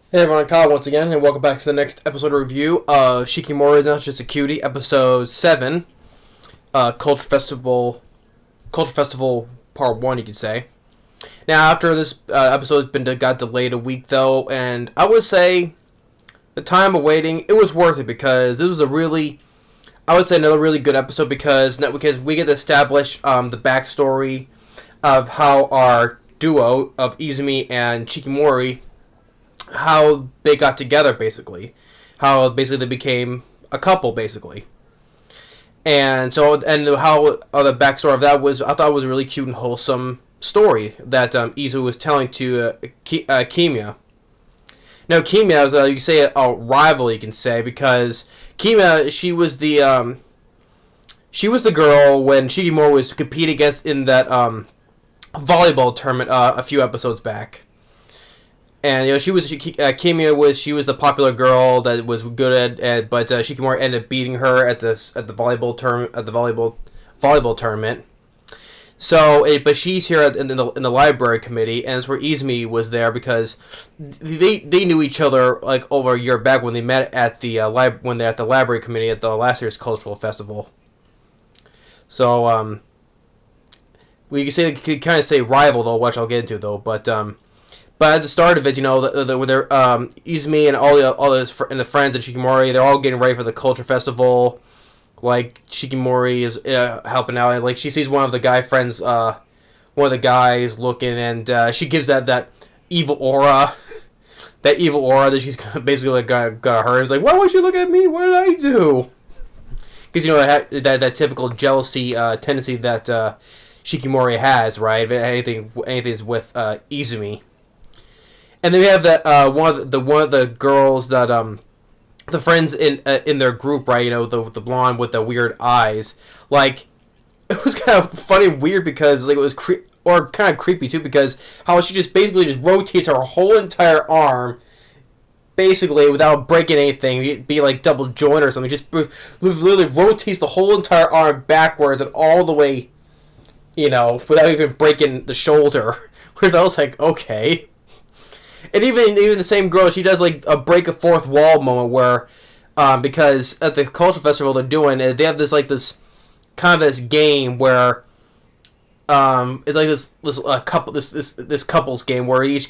Hey everyone, Kyle once again, and welcome back to the next episode review of Shikimori is Not Just a Cutie, episode 7, Culture Festival Part 1, you could say. Now, after this episode got delayed a week, though, and I would say the time of waiting, it was worth it because it was I would say another really good episode because we get to establish the backstory of how our duo of Izumi and Shikimori, how they got together, basically, how basically they became a couple, basically, and how the backstory of that was, I thought it was a really cute and wholesome story that Izu was telling to Kamiya. Now Kamiya is you can say a rival, you can say, because Kamiya, she was the girl when Shikimori was competing against in that volleyball tournament a few episodes back. And Kamiya was the popular girl that was good but Shikimori ended up beating her at the volleyball tournament. But she's here in the library committee, and it's where Izumi was there because they knew each other like over a year back when they met at the when they're at the library committee at the last year's cultural festival. So we could kind of say rival though, which I'll get into though, But at the start of it, with their Izumi and all his and the friends and Shikimori, they're all getting ready for the culture festival. Like Shikimori is helping out, and like she sees one of the guys looking, and she gives that evil aura, that she's basically like gonna hurt. It's like, why would you look at me? What did I do? Because that typical jealousy tendency that Shikimori has, right? If anything is with Izumi. And then we have that one of the girls that the friends in their group, right? The blonde with the weird eyes. Like, it was kind of funny and weird because like it was or kind of creepy too, because how she just basically just rotates her whole entire arm, basically without breaking anything. It'd be like double joint or something. Just literally rotates the whole entire arm backwards and all the way, without even breaking the shoulder. Whereas I was like, okay. And even the same girl, she does like a break a fourth wall moment where, because at the cultural festival they have this kind of this game where, it's like this couples game where each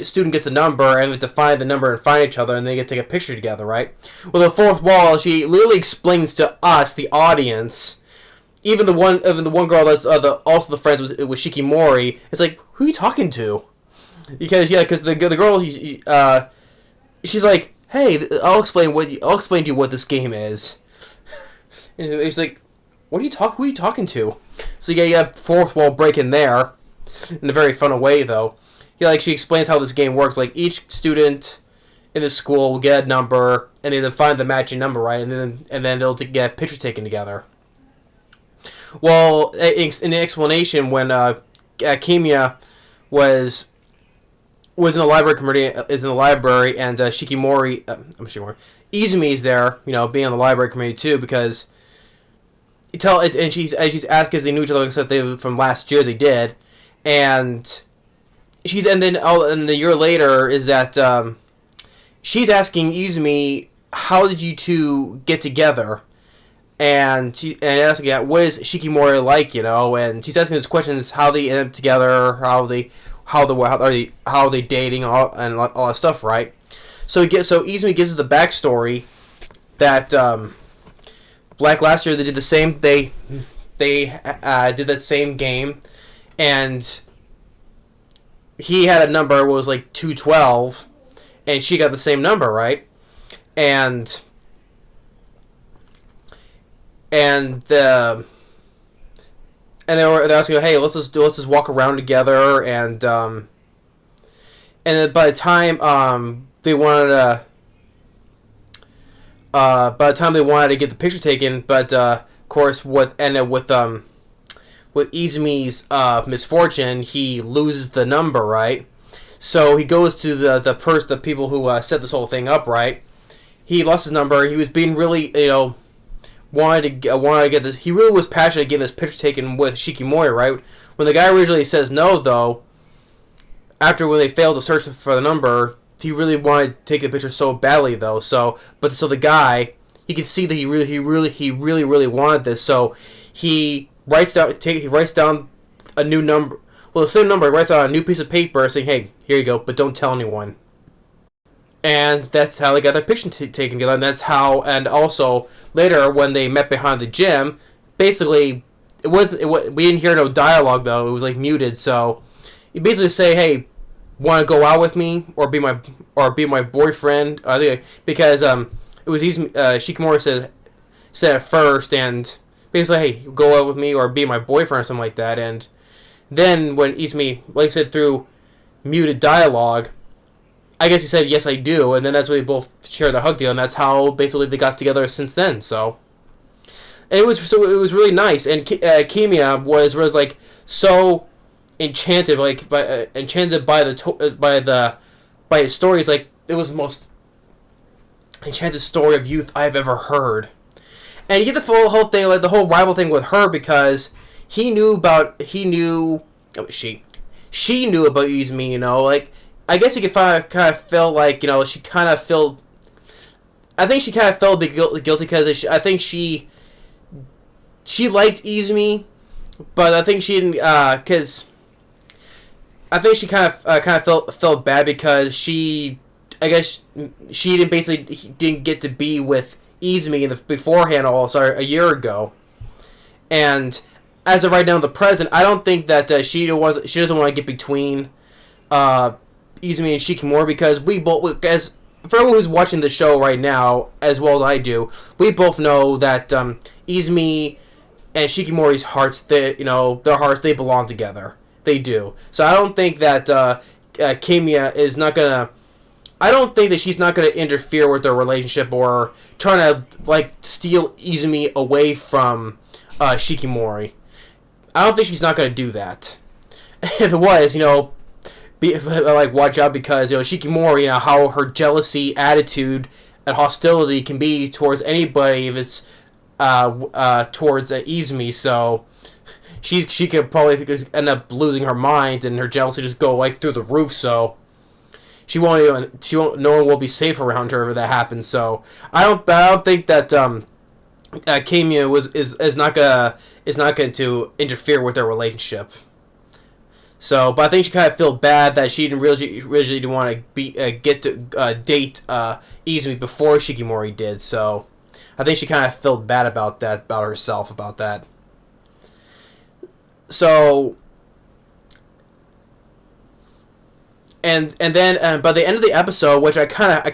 student gets a number and they have to find the number and find each other and they get to take a picture together, right? Well, the fourth wall, she literally explains to us, the audience. Even the one girl that's also the friends with Shikimori, it's like, who are you talking to? Because the girl, she's like, hey, I'll explain to you what this game is. And it's like, who are you talking to? So you have fourth wall break in there, in a very fun way though. She explains how this game works. Like, each student in the school will get a number, and they then find the matching number, right? And then they'll get a picture taken together. Well, in the explanation, when Kamiya was in the library committee, is in the library, and Izumi's there, being on the library committee too, because and she's asked because they knew each other, except from last year they did, and the year later is that she's asking Izumi, how did you two get together? And asking, what is Shikimori like, and she's asking these questions, how they end up together, how are they dating, and all that stuff, right? So Izumi gives us the backstory that Black last year they did the same, they did that same game, and he had a number was like 212, and she got the same number, right? And they're asking, hey, let's just walk around together, and then by the time they wanted to get the picture taken, but of course what ended with Izumi's misfortune, he loses the number, right? So he goes to the people who set this whole thing up, right? He lost his number. He was being really, wanted to get this. He really was passionate to get this picture taken with Shikimori, right? When the guy originally says no, though, after when they failed to search for the number, he really wanted to take the picture so badly though. So the guy, he could see that he really wanted this. So he writes down a new number. Well, the same number. He writes out a new piece of paper saying, "Hey, here you go, but don't tell anyone." And that's how they got their picture taken together. And that's how. And also later when they met behind the gym, basically we didn't hear no dialogue though. It was like muted. So you basically say, "Hey, want to go out with me or be my boyfriend?" Because it was easy. Shikimori said it first, and basically, "Hey, go out with me or be my boyfriend," or something like that. And then when Izumi, like I said, through muted dialogue, I guess he said, "Yes, I do," and then that's when they both shared the hug deal, and that's how basically they got together since then. So it was really nice, and Kamiya was like so enchanted, like enchanted by his stories. Like it was the most enchanted story of youth I've ever heard. And you get the whole thing, like the whole rival thing with her, because she knew about Izumi, you know, like I guess you could kind of feel like, you know, she kind of felt. I think she kind of felt guilty because I think she liked Izumi, but I think she didn't because I think she kind of felt bad because I guess she didn't get to be with Izumi beforehand, a year ago, and as of right now in the present, I don't think that she doesn't want to get between Izumi and Shikimori, because as for everyone who's watching the show right now, as well as I do, we both know that Izumi and Shikimori's hearts, their hearts, they belong together. They do. So I don't think that Kamiya is not gonna. I don't think that she's not gonna interfere with their relationship or trying to like steal Izumi away from Shikimori. I don't think she's not gonna do that. If it was, watch out, because Shikimori, how her jealousy, attitude, and hostility can be towards anybody if it's towards Izumi. So she could probably end up losing her mind and her jealousy just go like through the roof. So no one will be safe around her if that happens. So I don't think that Kamiya is not going to interfere with their relationship. So, but I think she kind of felt bad that she didn't originally want to get to date Izumi before Shikimori did. So I think she kind of felt bad about that, about herself, about that. So, and then by the end of the episode, which I kind of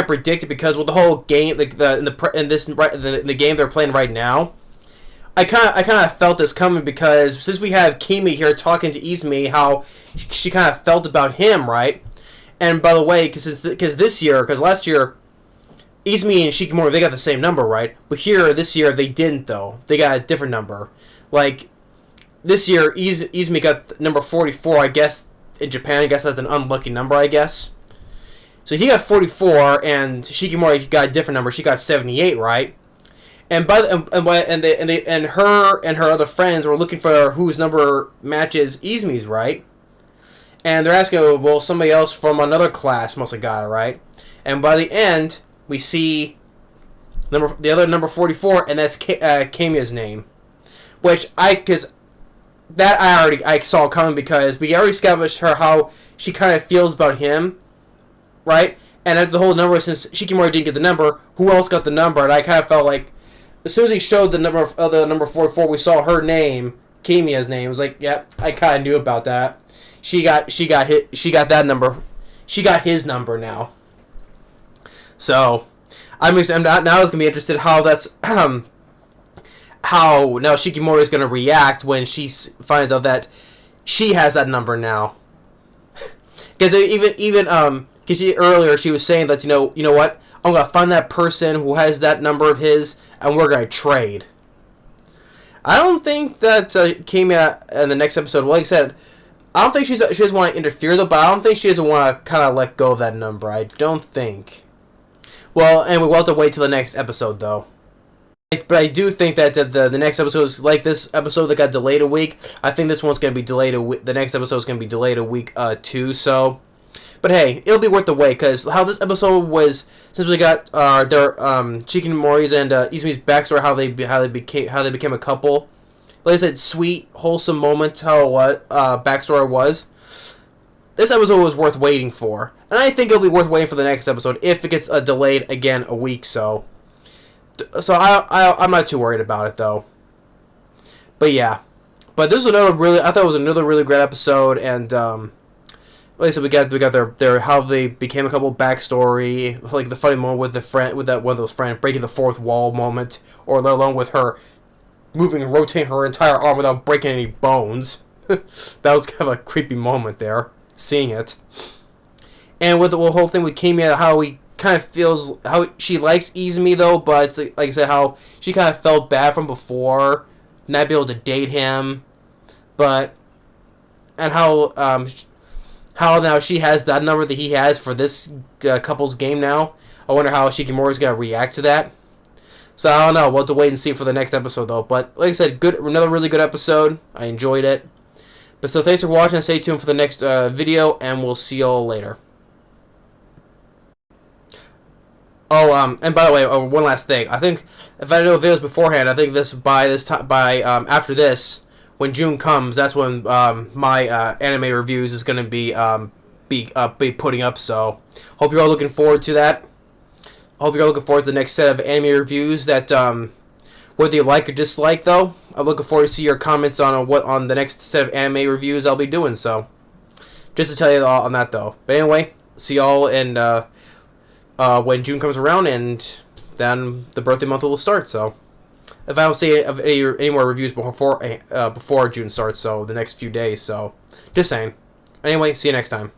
predicted, because with the whole game, like in the game they're playing right now, I kind of felt this coming, because since we have Kimi here talking to Izumi how she kind of felt about him, right? And by the way, because last year Izumi and Shikimori, they got the same number, right? But this year they didn't, though. They got a different number. Like this year, Izumi got number 44. I guess in Japan, I guess that's an unlucky number, I guess. So he got 44, and Shikimori got a different number. She got 78, right? And her and her other friends were looking for whose number matches Izumi's, right? And they're asking, well, somebody else from another class must have got it, right? And by the end, we see the other number 44, and that's Kamiya's name, which I saw coming, because we already established how she kind of feels about him, right? And the whole number, since Shikimori didn't get the number, who else got the number? And I kind of felt like, as soon as he showed the number 44, we saw her name, Kamiya's name. It was like, yeah, I kind of knew about that. She got that number. She got his number now. So now it's gonna be interested how that's how now Shikimori is gonna react when she finds out that she has that number now. Because because earlier she was saying that, you know what, I'm gonna find that person who has that number of his, and we're gonna trade. I don't think that Kamiya in the next episode, like I said, I don't think she doesn't want to interfere, though, but I don't think she doesn't want to kind of let go of that number. I don't think. Well, and we'll have to wait till the next episode, though. But I do think that the next episode is like this episode that got delayed a week. I think this one's going to be delayed a week. The next episode is going to be delayed a week too. So, but hey, it'll be worth the wait because how this episode was, since we got their Shikimori's and Izumi's backstory, how they became a couple. Like I said, sweet, wholesome moments. How what backstory was. This episode was worth waiting for, and I think it'll be worth waiting for the next episode if it gets delayed again a week. So I'm not too worried about it though. But yeah, but this is another really, I thought it was another really great episode, and like I said, we got their how they became a couple backstory, like the funny moment with the friend, with that one of those friends breaking the fourth wall moment, or let alone with her moving and rotating her entire arm without breaking any bones. That was kind of a creepy moment there, seeing it. And with the whole thing with Kamiya, how he kind of feels, how she likes Izumi though, but like I said, how she kind of felt bad from before not be able to date him, but and how now she has that number that he has for this couple's game now. I wonder how Shikimori's gonna react to that. So I don't know. We'll have to wait and see for the next episode though. But like I said, another really good episode. I enjoyed it. But so thanks for watching. Stay tuned for the next video, and we'll see y'all later. Oh, and by the way, one last thing. I think if I know videos beforehand, I think after this, when June comes, that's when my anime reviews is gonna be putting up. So hope you're all looking forward to that. Hope you're all looking forward to the next set of anime reviews. That whether you like or dislike, though, I'm looking forward to see your comments on the next set of anime reviews I'll be doing. So just to tell you all on that though. But anyway, see y'all in. When June comes around, and then the birthday month will start. So, if I don't see any more reviews before June starts, so the next few days. So, just saying. Anyway, see you next time.